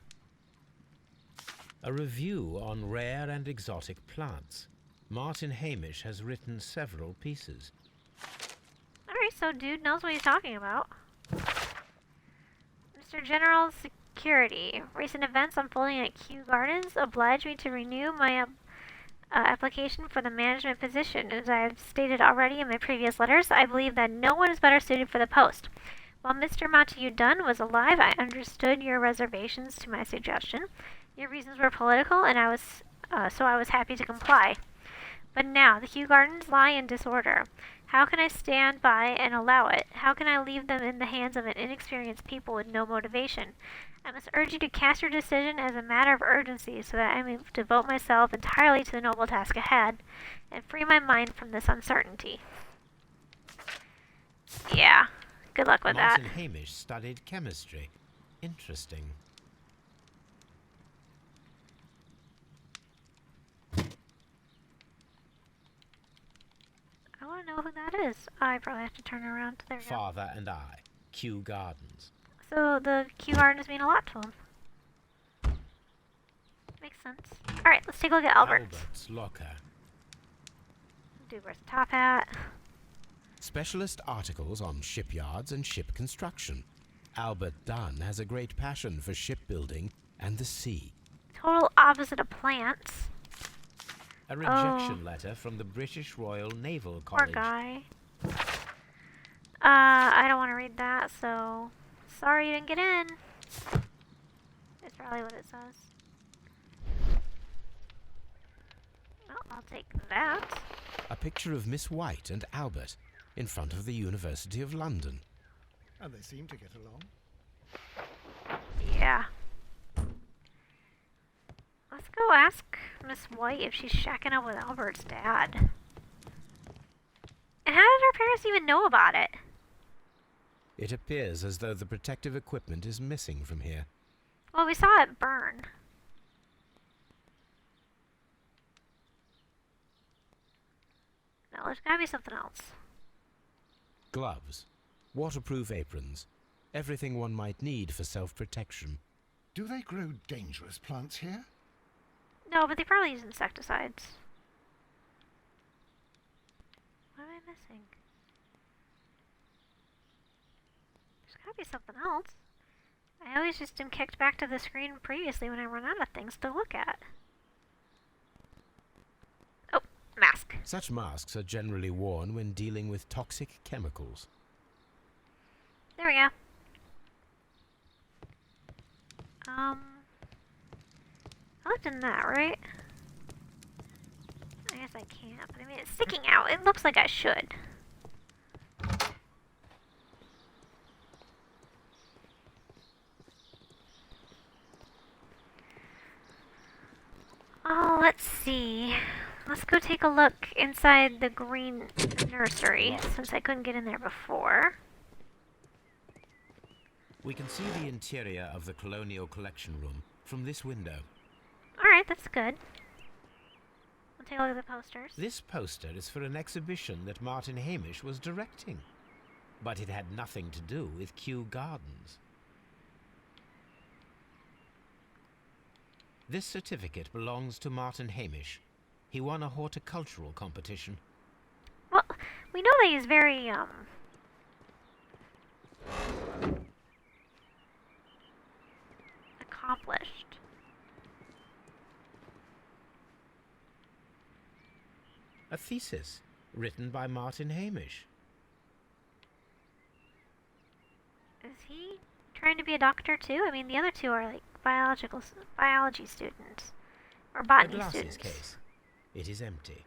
A review on rare and exotic plants. Martin Hamish has written several pieces. Alright, so dude knows what he's talking about. Mr. General Security. Recent events unfolding at Kew Gardens oblige me to renew my application for the management position. As I have stated already in my previous letters, I believe that no one is better suited for the post. While Mr. Montague Dunn was alive, I understood your reservations to my suggestion. Your reasons were political, and I was happy to comply. But now, the Kew Gardens lie in disorder. How can I stand by and allow it? How can I leave them in the hands of an inexperienced people with no motivation? I must urge you to cast your decision as a matter of urgency so that I may devote myself entirely to the noble task ahead and free my mind from this uncertainty. Yeah, good luck with that. Martin Hamish studied chemistry. Interesting. I want to know who that is. I probably have to turn around. There we go. Father and I. Kew Gardens. So the Kew Gardens mean a lot to him. Makes sense. Alright, let's take a look at Albert's. Albert's locker. Dude wears a top hat. Specialist articles on shipyards and ship construction. Albert Dunn has a great passion for shipbuilding and the sea. Total opposite of plants. A rejection letter from the British Royal Naval Poor College. guy. I don't want to read that, so sorry you didn't get in. That's probably what it says. Well, I'll take that. A picture of Miss White and Albert in front of the University of London. And they seem to get along. Yeah. Let's go ask Miss White if she's shacking up with Albert's dad. And how did her parents even know about it? It appears as though the protective equipment is missing from here. Well, we saw it burn. No, there's gotta be something else. Gloves, waterproof aprons, everything one might need for self-protection. Do they grow dangerous plants here? No, but they probably use insecticides. What am I missing? There's gotta be something else. I always just am kicked back to the screen previously when I run out of things to look at. Oh, mask. Such masks are generally worn when dealing with toxic chemicals. There we go. I looked in that, right? I guess I can't, but I mean, it's sticking out. It looks like I should. Oh, let's see. Let's go take a look inside the green nursery, since I couldn't get in there before. We can see the interior of the Colonial Collection Room from this window. Alright, that's good. We'll take a look at the posters. This poster is for an exhibition that Martin Hamish was directing. But it had nothing to do with Kew Gardens. This certificate belongs to Martin Hamish. He won a horticultural competition. Well, we know that he's very, accomplished. A thesis written by Martin Hamish. Is he trying to be a doctor too? I mean, the other two are like biology students or The botany glasses students. case. It is empty.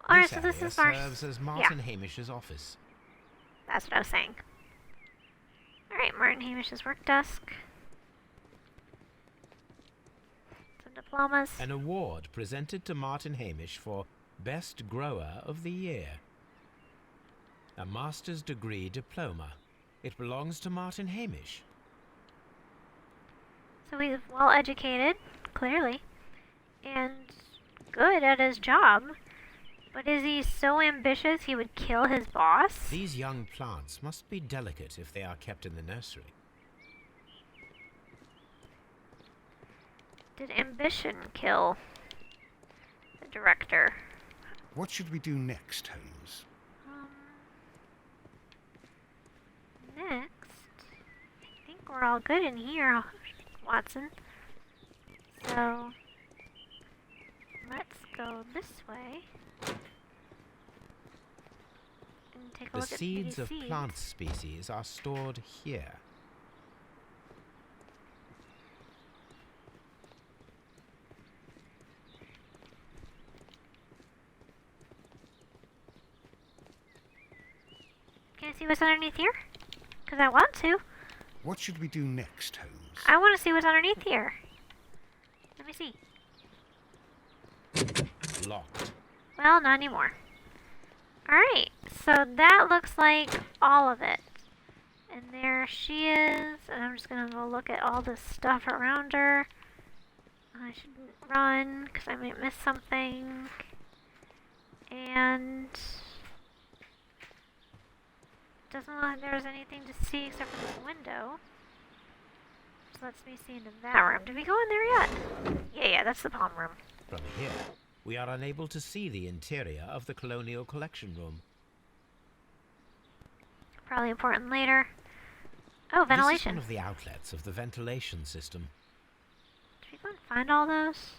Alright, This so this area is our serves as Martin Hamish's office. That's what I was saying. Alright, Martin Hamish's work desk. Some diplomas. An award presented to Martin Hamish for Best Grower of the Year. A master's degree diploma. It belongs to Martin Hamish. So he's well educated, clearly, and good at his job. But is he so ambitious he would kill his boss? These young plants must be delicate if they are kept in the nursery. Did ambition kill the director? What should we do next, Holmes? Next, I think we're all good in here, Watson. So, let's go this way. And take a The look at seeds these of seeds. plant species are stored here. Can I see what's underneath here? Because I want to. What should we do next, Holmes? I want to see what's underneath here. Let me see. Locked. Well, not anymore. Alright, so that looks like all of it. And there she is. And I'm just going to go look at all this stuff around her. I shouldn't run, because I might miss something. And doesn't look like there's anything to see except for this window. Which lets me see into that room. Did we go in there yet? Yeah, that's the palm room. From here, we are unable to see the interior of the Colonial Collection Room. Probably important later. Oh, This is ventilation. one of the outlets of the ventilation system. Did we go and find all those?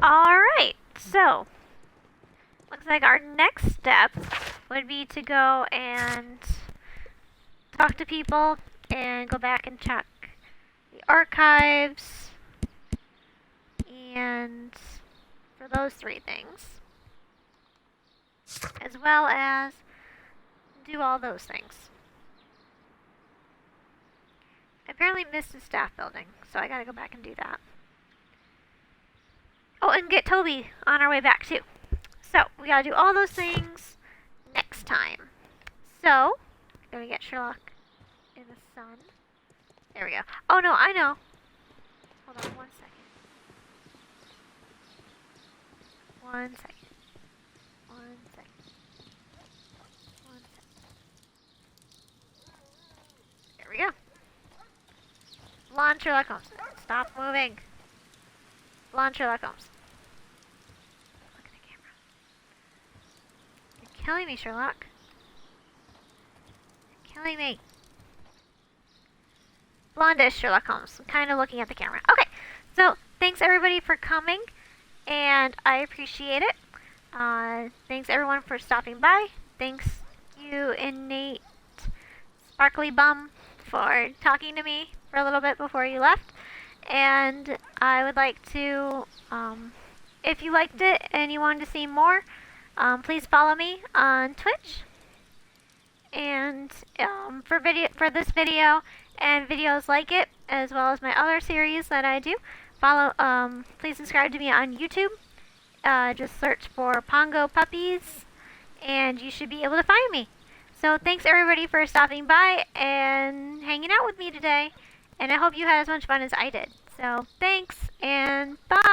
Alright, so looks like our next step would be to go and talk to people and go back and check the archives and for those three things, as well as do all those things. apparently missed the staff building, so I gotta go back and do that. Oh, and get Toby on our way back, too. So, we gotta do all those things next time. So, gonna get Sherlock in the sun. There we go. Oh, no, I know. Hold on 1 second. 1 second. 1 second. 1 second. There we go. Blonde Sherlock Holmes. Stop moving. Blonde Sherlock Holmes. Look at the camera. You're killing me, Sherlock. You're killing me. Blondish Sherlock Holmes. I'm kind of looking at the camera. Okay, so thanks everybody for coming, and I appreciate it. Thanks everyone for stopping by. Thanks you, innate sparkly bum, for talking to me for a little bit before you left. And I would like to, if you liked it and you wanted to see more, please follow me on Twitch. And for this video and videos like it, as well as my other series that I do, please subscribe to me on YouTube. Just search for PongoPuppies, and you should be able to find me. So thanks everybody for stopping by and hanging out with me today, and I hope you had as much fun as I did. So thanks, and bye!